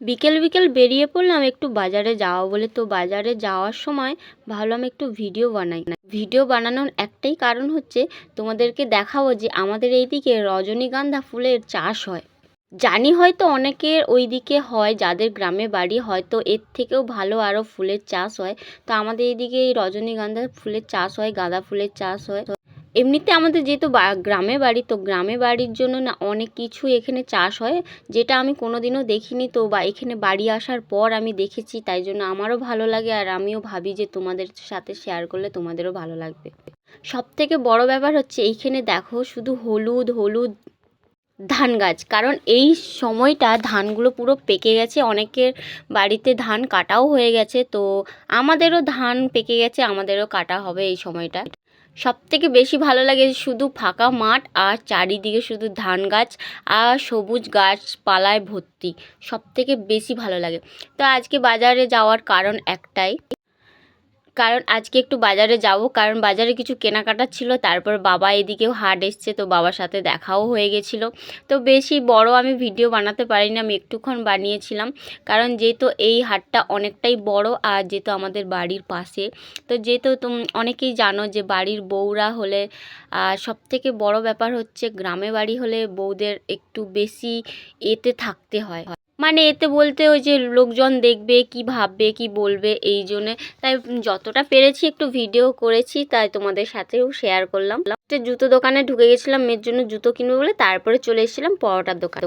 বিকেল বিকেল বেরিয়ে পড়লাম একটু বাজারে যাওয়া বলে। তো বাজারে যাওয়ার সময় ভাবলাম একটু ভিডিও বানাই। ভিডিও বানানোর একটাই কারণ হচ্ছে তোমাদেরকে দেখাবো যে আমাদের এইদিকে রজনীগন্ধা ফুলের চাষ হয়। জানি হয়তো অনেকের ওইদিকে হয়, যাদের গ্রামে বাড়ি হয়তো এর থেকেও ভালো আরও ফুলের চাষ হয়। তো আমাদের এইদিকে এই রজনীগন্ধা ফুলের চাষ হয়, গাঁদা ফুলের চাষ হয়। এমনিতে আমাদের যেহেতু গ্রামে বাড়ি, তো গ্রামে বাড়ির জন্য না অনেক কিছু এখানে চাষ হয়, যেটা আমি কোনোদিনও দেখিনি। তো বা এখানে বাড়ি আসার পর আমি দেখেছি, তাই জন্য আমারও ভালো লাগে আর আমিও ভাবি যে তোমাদের সাথে শেয়ার করলে তোমাদেরও ভালো লাগবে। সবথেকে বড় ব্যাপার হচ্ছে এইখানে দেখো শুধু হলুদ হলুদ ধান গাছ, কারণ এই সময়টা ধানগুলো পুরো পেকে গেছে, অনেকের বাড়িতে ধান কাটাও হয়ে গেছে। তো আমাদেরও ধান পেকে গেছে, আমাদেরও কাটা হবে এই সময়টা। সবথেকে বেশি ভালো লাগে শুধু ফাঁকা মাঠ আর চারিদিকে শুধু ধান গাছ আর সবুজ গাছপালায় ভর্তি, সবথেকে বেশি ভালো লাগে। তো আজকে বাজারে যাওয়ার কারণ একটাই, কারণ আজকে একটু বাজারে যাব, কারণ বাজারে কিছু কেনাকাটা ছিল। তারপর বাবা এদিকেও হাট এসছে, তো বাবার সাথে দেখাও হয়ে গেছিলো। তো বেশি বড় আমি ভিডিও বানাতে পারিনি, আমি একটুক্ষণ বানিয়েছিলাম, কারণ যেহেতু এই হাটটা অনেকটাই বড় আর যেহেতু আমাদের বাড়ির পাশে। তো যেহেতু অনেকেই জানো যে বাড়ির বউরা হলে সবথেকে বড় ব্যাপার হচ্ছে গ্রামে বাড়ি হলে বউদের একটু বেশি এতে থাকতে হয়, মানে এতে বলতে ওই যে লোকজন দেখবে কি ভাববে কি বলবে, এই জন্যে তাই যতটা পেরেছি একটু ভিডিও করেছি, তাই তোমাদের সাথেও শেয়ার করলাম। জুতো দোকানে ঢুকে গেছিলাম মেয়ের জন্য জুতো কিনবো বলে, তারপরে চলে এসেছিলাম পরোটার দোকানে।